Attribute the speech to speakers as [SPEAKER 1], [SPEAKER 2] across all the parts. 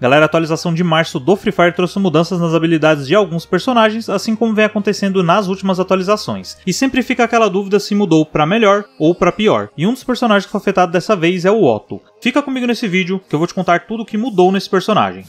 [SPEAKER 1] Galera, a atualização de março do Free Fire trouxe mudanças nas habilidades de alguns personagens, assim como vem acontecendo nas últimas atualizações. E sempre fica aquela dúvida se mudou pra melhor ou pra pior. E um dos personagens que foi afetado dessa vez é o Otto. Fica comigo nesse vídeo que eu vou te contar tudo o que mudou nesse personagem.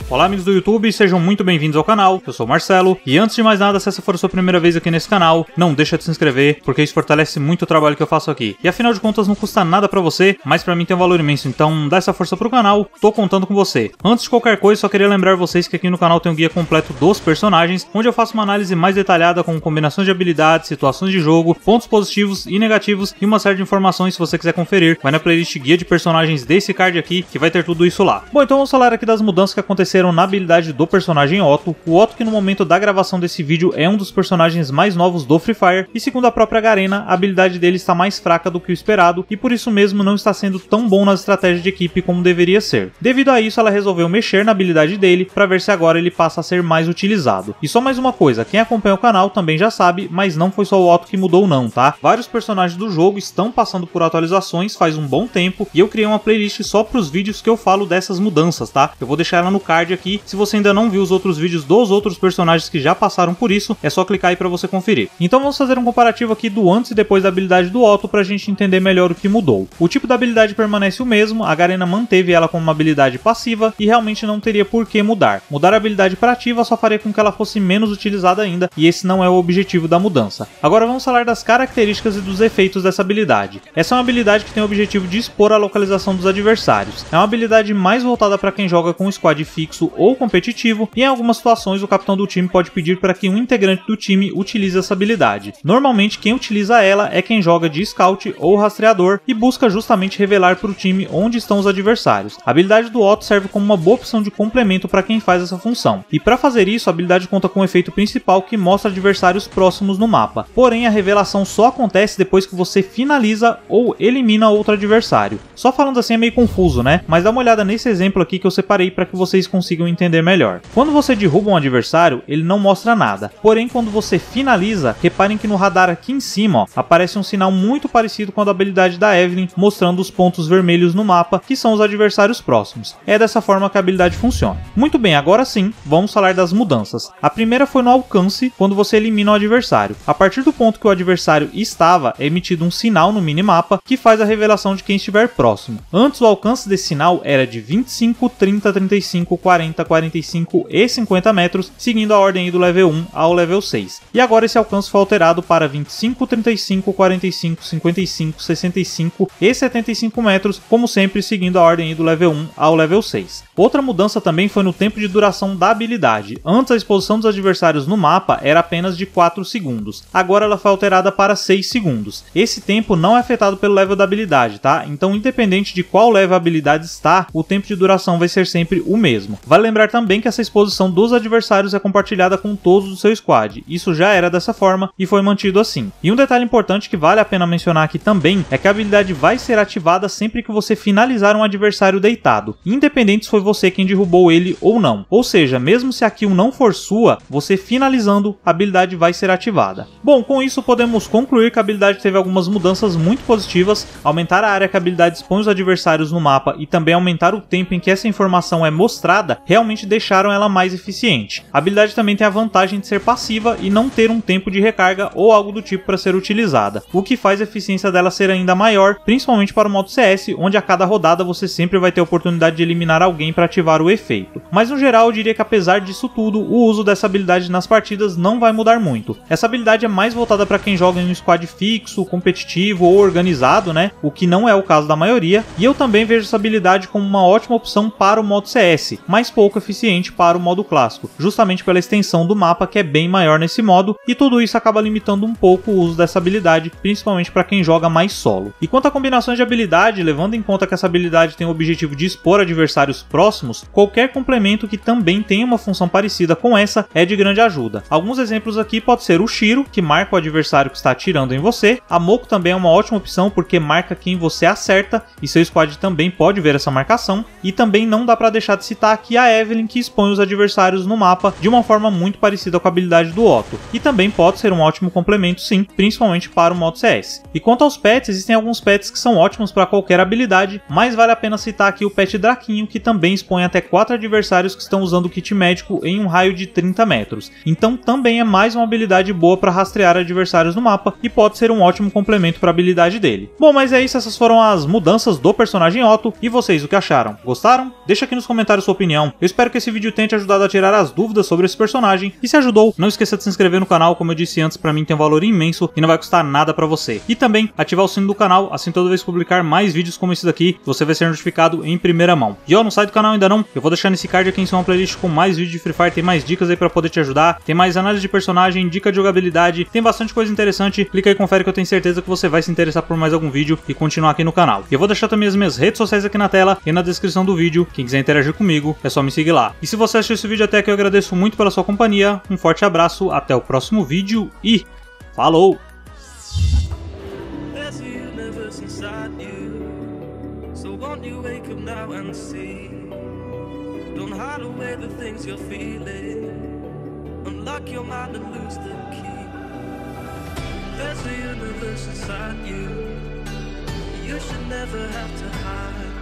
[SPEAKER 1] Olá amigos do YouTube, sejam muito bem-vindos ao canal, eu sou o Marcelo, e antes de mais nada, se essa for a sua primeira vez aqui nesse canal, não deixa de se inscrever, porque isso fortalece muito o trabalho que eu faço aqui. E afinal de contas não custa nada pra você, mas pra mim tem um valor imenso, então dá essa força pro canal, tô contando com você. Antes de qualquer coisa, só queria lembrar vocês que aqui no canal tem um guia completo dos personagens, onde eu faço uma análise mais detalhada com combinações de habilidades, situações de jogo, pontos positivos e negativos, e uma série de informações se você quiser conferir. Vai na playlist guia de personagens desse card aqui, que vai ter tudo isso lá. Bom, então vamos falar aqui das mudanças que aconteceram na habilidade do personagem Otto. O Otto, que no momento da gravação desse vídeo é um dos personagens mais novos do Free Fire, e segundo a própria Garena, a habilidade dele está mais fraca do que o esperado, e por isso mesmo não está sendo tão bom nas estratégias de equipe como deveria ser. Devido a isso, ela resolveu mexer na habilidade dele, para ver se agora ele passa a ser mais utilizado. E só mais uma coisa, quem acompanha o canal também já sabe, mas não foi só o Otto que mudou não, tá? Vários personagens do jogo estão passando por atualizações faz um bom tempo, e eu criei uma playlist só para os vídeos que eu falo dessas mudanças, tá? Eu vou deixar ela no card aqui. Se você ainda não viu os outros vídeos dos outros personagens que já passaram por isso, é só clicar aí pra você conferir. Então vamos fazer um comparativo aqui do antes e depois da habilidade do Otto pra gente entender melhor o que mudou. O tipo da habilidade permanece o mesmo, a Garena manteve ela como uma habilidade passiva e realmente não teria por que mudar. Mudar a habilidade para ativa só faria com que ela fosse menos utilizada ainda, e esse não é o objetivo da mudança. Agora vamos falar das características e dos efeitos dessa habilidade. Essa é uma habilidade que tem o objetivo de expor a localização dos adversários. É uma habilidade mais voltada para quem joga com squad fixo ou competitivo, e em algumas situações o capitão do time pode pedir para que um integrante do time utilize essa habilidade. Normalmente quem utiliza ela é quem joga de scout ou rastreador e busca justamente revelar para o time onde estão os adversários. A habilidade do Otto serve como uma boa opção de complemento para quem faz essa função. E para fazer isso, a habilidade conta com um efeito principal que mostra adversários próximos no mapa. Porém, a revelação só acontece depois que você finaliza ou elimina outro adversário. Só falando assim é meio confuso, né? Mas dá uma olhada nesse exemplo aqui que eu separei para que vocês consigam entender melhor. Quando você derruba um adversário, ele não mostra nada. Porém, quando você finaliza, reparem que no radar aqui em cima, ó, aparece um sinal muito parecido com a da habilidade da Evelyn, mostrando os pontos vermelhos no mapa, que são os adversários próximos. É dessa forma que a habilidade funciona. Muito bem, agora sim, vamos falar das mudanças. A primeira foi no alcance, quando você elimina o adversário. A partir do ponto que o adversário estava, é emitido um sinal no minimapa, que faz a revelação de quem estiver próximo. Antes, o alcance desse sinal era de 25, 30, 35, 40, 45 e 50 metros, seguindo a ordem do level 1 ao level 6. E agora esse alcance foi alterado para 25, 35, 45, 55, 65 e 75 metros, como sempre seguindo a ordem do level 1 ao level 6. Outra mudança também foi no tempo de duração da habilidade. Antes, a exposição dos adversários no mapa era apenas de 4 segundos. Agora ela foi alterada para 6 segundos. Esse tempo não é afetado pelo level da habilidade, tá? Então, independente de qual level a habilidade está, o tempo de duração vai ser sempre o mesmo. Vale lembrar também que essa exposição dos adversários é compartilhada com todos do seu squad. Isso já era dessa forma e foi mantido assim. E um detalhe importante que vale a pena mencionar aqui também é que a habilidade vai ser ativada sempre que você finalizar um adversário deitado, independente se foi você quem derrubou ele ou não. Ou seja, mesmo se a kill não for sua, você finalizando, a habilidade vai ser ativada. Bom, com isso podemos concluir que a habilidade teve algumas mudanças muito positivas, aumentar a área que a habilidade expõe os adversários no mapa e também aumentar o tempo em que essa informação é mostrada, realmente deixaram ela mais eficiente. A habilidade também tem a vantagem de ser passiva e não ter um tempo de recarga ou algo do tipo para ser utilizada, o que faz a eficiência dela ser ainda maior, principalmente para o modo CS, onde a cada rodada você sempre vai ter a oportunidade de eliminar alguém para ativar o efeito. Mas no geral eu diria que apesar disso tudo, o uso dessa habilidade nas partidas não vai mudar muito. Essa habilidade é mais voltada para quem joga em um squad fixo, competitivo ou organizado, né? O que não é o caso da maioria, e eu também vejo essa habilidade como uma ótima opção para o modo CS, mas pouco eficiente para o modo clássico, justamente pela extensão do mapa que é bem maior nesse modo, e tudo isso acaba limitando um pouco o uso dessa habilidade, principalmente para quem joga mais solo. E quanto a combinações de habilidade, levando em conta que essa habilidade tem o objetivo de expor adversários próximos, qualquer complemento que também tenha uma função parecida com essa é de grande ajuda. Alguns exemplos aqui pode ser o Shiro, que marca o adversário que está atirando em você. A Moko também é uma ótima opção porque marca quem você acerta e seu squad também pode ver essa marcação. E também não dá para deixar de citar aqui e a Evelyn, que expõe os adversários no mapa de uma forma muito parecida com a habilidade do Otto, e também pode ser um ótimo complemento sim, principalmente para o modo CS. E quanto aos pets, existem alguns pets que são ótimos para qualquer habilidade, mas vale a pena citar aqui o pet Draquinho, que também expõe até 4 adversários que estão usando o kit médico em um raio de 30 metros, então também é mais uma habilidade boa para rastrear adversários no mapa e pode ser um ótimo complemento para a habilidade dele. Bom, mas é isso, essas foram as mudanças do personagem Otto, e vocês o que acharam? Gostaram? Deixa aqui nos comentários sua opinião. Eu espero que esse vídeo tenha te ajudado a tirar as dúvidas sobre esse personagem, e se ajudou, não esqueça de se inscrever no canal, como eu disse antes, para mim tem um valor imenso e não vai custar nada para você. E também ativar o sino do canal, assim toda vez que publicar mais vídeos como esse daqui, você vai ser notificado em primeira mão. E ó, não sai do canal ainda não, eu vou deixar nesse card aqui em cima uma playlist com mais vídeos de Free Fire, tem mais dicas aí para poder te ajudar, tem mais análise de personagem, dica de jogabilidade, tem bastante coisa interessante, clica aí e confere que eu tenho certeza que você vai se interessar por mais algum vídeo e continuar aqui no canal. E eu vou deixar também as minhas redes sociais aqui na tela e na descrição do vídeo, quem quiser interagir comigo é só me seguir lá. E se você assistiu esse vídeo até aqui, eu agradeço muito pela sua companhia, um forte abraço, até o próximo vídeo e falou!
[SPEAKER 2] Unlock your mind and lose the key. There's a universe inside you. You should never have to hide.